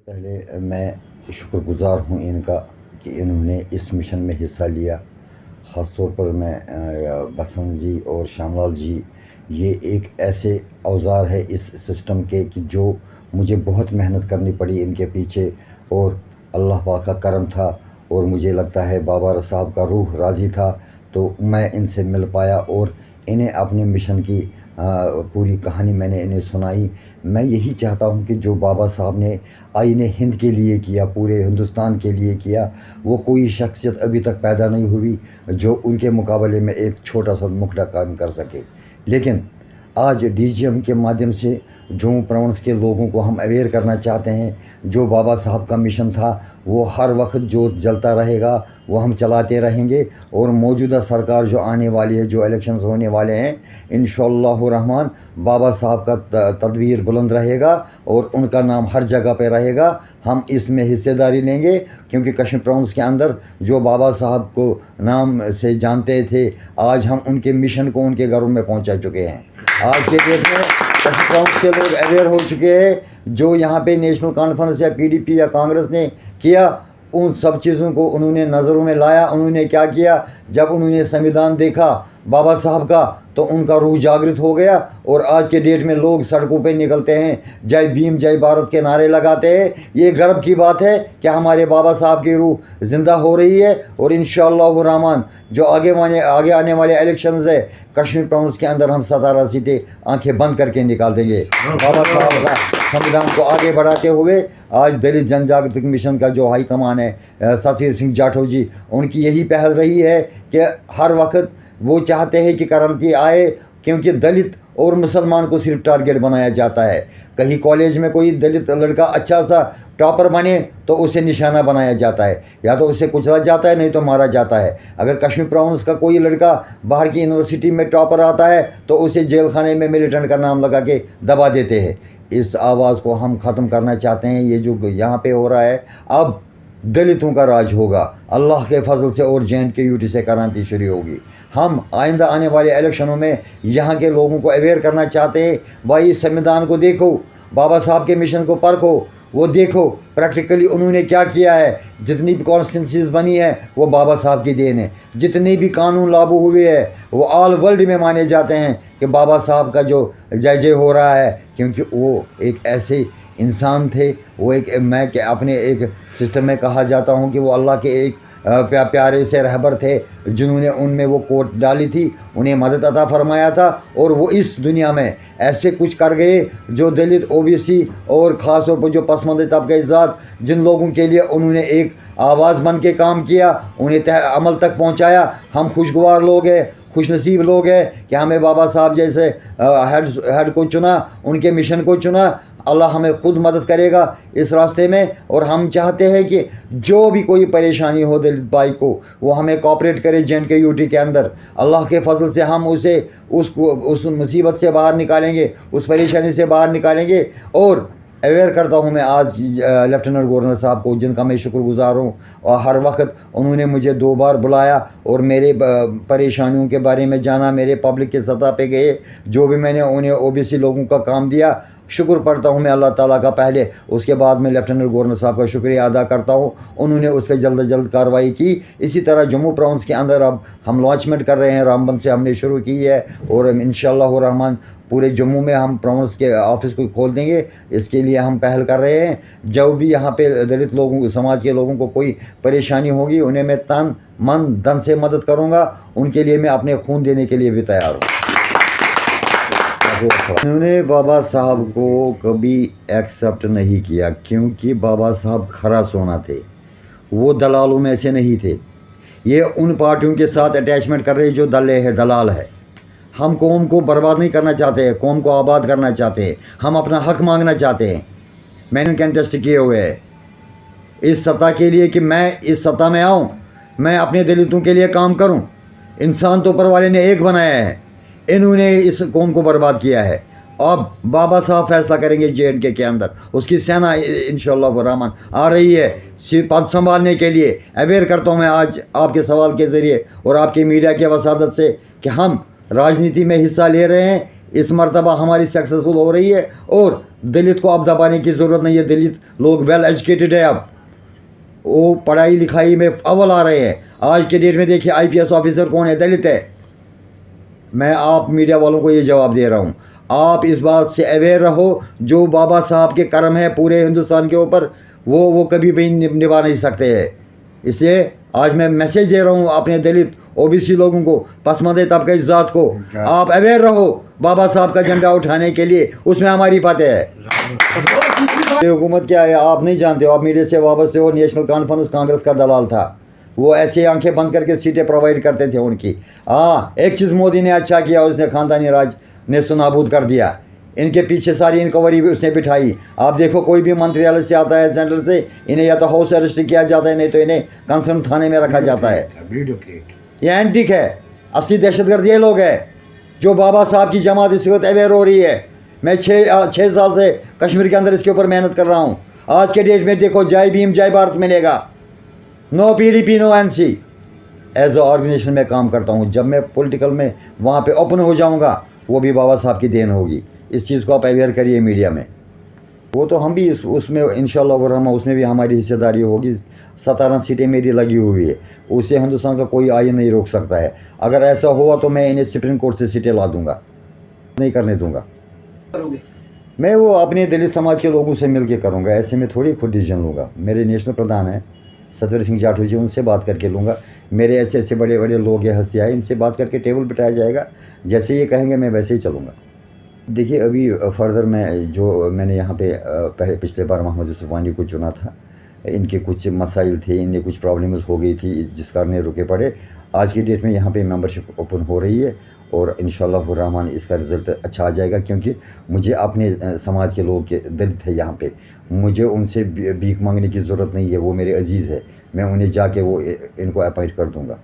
पहले मैं शुक्रगुज़ार हूँ इनका कि इन्होंने इस मिशन में हिस्सा लिया। ख़ास तौर पर मैं बसंत जी और श्यामलाल जी, ये एक ऐसे औज़ार है इस सिस्टम के कि जो मुझे बहुत मेहनत करनी पड़ी इनके पीछे, और अल्लाह पाक का करम था और मुझे लगता है बाबा साहब का रूह राज़ी था तो मैं इनसे मिल पाया और इन्हें अपने मिशन की पूरी कहानी मैंने इन्हें सुनाई। मैं यही चाहता हूँ कि जो बाबा साहब ने आईने हिंद के लिए किया, पूरे हिंदुस्तान के लिए किया, वो कोई शख्सियत अभी तक पैदा नहीं हुई जो उनके मुकाबले में एक छोटा सा मुखड़ा काम कर सके। लेकिन आज DGM के माध्यम से जम्मू प्रोविंस के लोगों को हम अवेयर करना चाहते हैं। जो बाबा साहब का मिशन था वो हर वक्त जो जलता रहेगा वो हम चलाते रहेंगे, और मौजूदा सरकार जो आने वाली है, जो इलेक्शंस होने वाले हैं, इंशाअल्लाह रहमान बाबा साहब का तदबीर बुलंद रहेगा और उनका नाम हर जगह पे रहेगा। हम इसमें हिस्सेदारी लेंगे क्योंकि कश्मीर प्रोविंस के अंदर जो बाबा साहब को नाम से जानते थे, आज हम उनके मिशन को उनके घरों में पहुंचा चुके हैं। आज के डेट में कश्मीर प्रोविंस के लोग अवेयर हो चुके हैं। जो यहाँ पे नेशनल कॉन्फ्रेंस या PDP या कांग्रेस ने किया, उन सब चीज़ों को उन्होंने नज़रों में लाया। उन्होंने क्या किया, जब उन्होंने संविधान देखा बाबा साहब का तो उनका रूह जागृत हो गया, और आज के डेट में लोग सड़कों पे निकलते हैं, जय भीम जय भारत के नारे लगाते हैं। ये गर्व की बात है कि हमारे बाबा साहब की रूह ज़िंदा हो रही है, और इंशाअल्लाह रहमान जो आगे आने वाले इलेक्शंस है कश्मीर प्रोविंस के अंदर हम 17 सीटें आंखें बंद करके निकाल देंगे। बाबा साहब का संविधान को आगे बढ़ाते हुए आज दलित जनजागृति मिशन का जो हाई कमान है सतवीर सिंह जाटव जी, उनकी यही पहल रही है कि हर वक्त वो चाहते हैं कि क्रांति आए, क्योंकि दलित और मुसलमान को सिर्फ टारगेट बनाया जाता है। कहीं कॉलेज में कोई दलित लड़का अच्छा सा टॉपर बने तो उसे निशाना बनाया जाता है, या तो उसे कुचला जाता है नहीं तो मारा जाता है। अगर कश्मीर प्रोविंस का कोई लड़का बाहर की यूनिवर्सिटी में टॉपर आता है तो उसे जेल खाने में मिलिटेंट का नाम लगा के दबा देते हैं। इस आवाज़ को हम ख़त्म करना चाहते हैं। ये जो यहाँ पे हो रहा है, अब दलितों का राज होगा अल्लाह के फजल से, और JNK UT से क्रांति शुरू होगी। हम आइंदा आने वाले इलेक्शनों में यहाँ के लोगों को अवेयर करना चाहते हैं, भाई संविधान को देखो, बाबा साहब के मिशन को परखो, वो देखो प्रैक्टिकली उन्होंने क्या किया है। जितनी भी कॉन्स्टिट्यूंसीज बनी है वो बाबा साहब की देन है। जितने भी कानून लागू हुए हैं वो ऑल वर्ल्ड में माने जाते हैं कि बाबा साहब का जो जय हो रहा है, क्योंकि वो एक ऐसे इंसान थे। वो मैं अपने एक सिस्टम में कहा जाता हूँ कि वो अल्लाह के एक प्यारे से रहबर थे, जिन्होंने उनमें वो कोट डाली थी, उन्हें मदद अता फरमाया था, और वो इस दुनिया में ऐसे कुछ कर गए जो दलित OBC और ख़ास तौर पर जो पसमानदा तबके ज़ात, जिन लोगों के लिए उन्होंने एक आवाज़ बन के काम किया, उन्हें अमल तक पहुँचाया। हम खुशगवार लोग हैं, खुश नसीब लोग हैं कि हमें बाबा साहब जैसे हेड को चुना, उनके मिशन को चुना। अल्लाह हमें खुद मदद करेगा इस रास्ते में, और हम चाहते हैं कि जो भी कोई परेशानी हो दलित भाई को, वो हमें कोऑपरेट करे JNK UT के अंदर। अल्लाह के फजल से हम उस मुसीबत से बाहर निकालेंगे, उस परेशानी से बाहर निकालेंगे। और अवेयर करता हूँ मैं आज लेफ्टिनेंट गवर्नर साहब को, जिनका मैं शुक्रगुज़ार हूँ, और हर वक्त उन्होंने मुझे 2 बार बुलाया और मेरे परेशानियों के बारे में जाना, मेरे पब्लिक के सतह पे गए, जो भी मैंने उन्हें OBC लोगों का काम दिया, शुक्र पढ़ता हूँ मैं अल्लाह ताला का पहले, उसके बाद मैं लेफ्टिनेंट गवर्नर साहब का शुक्रिया अदा करता हूँ। उन्होंने उस पर जल्द से जल्द कार्रवाई की। इसी तरह जम्मू प्रोविंस के अंदर अब हम लॉन्चमेंट कर रहे हैं, रामबन से हमने शुरू की है, और इंशाअल्लाह रहमान पूरे जम्मू में हम प्रोविंस के ऑफिस को खोल देंगे। इसके लिए हम पहल कर रहे हैं। जब भी यहाँ पे दलित लोगों, समाज के लोगों को कोई परेशानी होगी, उन्हें मैं तन मन धन से मदद करूँगा। उनके लिए मैं अपने खून देने के लिए भी तैयार हूँ। उन्होंने बाबा साहब को कभी एक्सेप्ट नहीं किया, क्योंकि बाबा साहब खरा सोना थे, वो दलालों में से नहीं थे। ये उन पार्टियों के साथ अटैचमेंट कर रहे जो दलाल है। हम कौम को बर्बाद नहीं करना चाहते हैं, कौम को आबाद करना चाहते हैं। हम अपना हक मांगना चाहते हैं। मैंने कंटेस्ट किए हुए हैं इस सत्ता के लिए कि मैं इस सत्ता में आऊँ, मैं अपने दलितों के लिए काम करूँ। इंसान तो ऊपर वाले ने एक बनाया है, इन्होंने इस कौम को बर्बाद किया है। अब बाबा साहब फैसला करेंगे JNK के अंदर। उसकी सेना इंशाअल्लाह रहमान आ रही है पद संभालने के लिए। अवेयर करता हूँ मैं आज आपके सवाल के ज़रिए और आपके मीडिया की वसादत से कि हम राजनीति में हिस्सा ले रहे हैं। इस मरतबा हमारी सक्सेसफुल हो रही है और दलित को अब दबाने की ज़रूरत नहीं है। दलित लोग वेल एजुकेटेड है, अब वो पढ़ाई लिखाई में अव्वल आ रहे हैं। आज के डेट में देखिए IPS ऑफिसर कौन है, दलित है। मैं आप मीडिया वालों को ये जवाब दे रहा हूँ, आप इस बात से अवेयर रहो, जो बाबा साहब के कर्म है पूरे हिंदुस्तान के ऊपर वो कभी भी निभा नहीं सकते हैं। इसलिए आज मैं मैसेज दे रहा हूँ अपने दलित OBC लोगों को, पसमानदा तबका ज़ात को, आप अवेयर रहो बाबा साहब का झंडा उठाने के लिए, उसमें हमारी फतेह है। हुकूमत क्या है आप नहीं जानते हो, आप मीडिया से वाबस्ते हो। नेशनल कॉन्फ्रेंस कांग्रेस का दलाल था, वो ऐसे आंखें बंद करके सीटें प्रोवाइड करते थे उनकी। हाँ, एक चीज़ मोदी ने अच्छा किया, उसने ख़ानदानी राज नेस्त नाबूद कर दिया। इनके पीछे सारी इंक्वायरी भी उसने बिठाई। आप देखो कोई भी मंत्रियालय से आता है सेंट्रल से, इन्हें या तो हाउस अरेस्ट किया जाता है, नहीं तो इन्हें कंसर्न थाने में रखा जाता है। ये एंटिक है, असली दहशतगर्द ये लोग हैं जो बाबा साहब की जमात इस वक्त अवेयर हो रही है। मैं छः साल से कश्मीर के अंदर इसके ऊपर मेहनत कर रहा हूँ। आज के डेट में देखो जय भीम जय भारत मिलेगा, no PDP no NC। As a organisation में काम करता हूँ। जब मैं पॉलिटिकल में वहाँ पे ओपन हो जाऊँगा, वो भी बाबा साहब की देन होगी। इस चीज़ को आप अवेयर करिए मीडिया में। वो तो हम भी उसमें इंशाअल्लाह रहमान उसमें भी हमारी हिस्सेदारी होगी। 17 सीटें मेरी लगी हुई है, उससे हिंदुस्तान का कोई आइन नहीं रोक सकता है। अगर ऐसा हुआ तो मैं इन्हें सुप्रीम कोर्ट से सीटें ला दूंगा, नहीं करने दूंगा। मैं वो अपने दलित समाज के लोगों से मिल के करूँगा, ऐसे में थोड़ी खुद डिसीजन लूँगा। मेरे नेशनल प्रधान हैं सतवीर सिंह जाटू जी, उनसे बात करके लूँगा। मेरे ऐसे ऐसे बड़े बड़े लोग या हस्तियाँ हैं, इनसे बात करके टेबल बिठाया जाएगा। जैसे ये कहेंगे मैं वैसे ही चलूँगा। देखिए अभी फर्दर मैंने यहाँ पे पिछले बार मोहम्मद यूसुफ वानी को चुना था, इनके कुछ मसाइल थे, इनमें कुछ प्रॉब्लम्स हो गई थी जिस कारण ये रुके पड़े। आज की डेट में यहाँ पे मेंबरशिप ओपन हो रही है और इंशाअल्लाह रहमान इसका रिज़ल्ट अच्छा आ जाएगा, क्योंकि मुझे अपने समाज के लोग के दलित है यहाँ पे, मुझे उनसे भीख मांगने की ज़रूरत नहीं है। वो मेरे अजीज़ है, मैं उन्हें जाके वो इनको अपॉइंट कर दूँगा।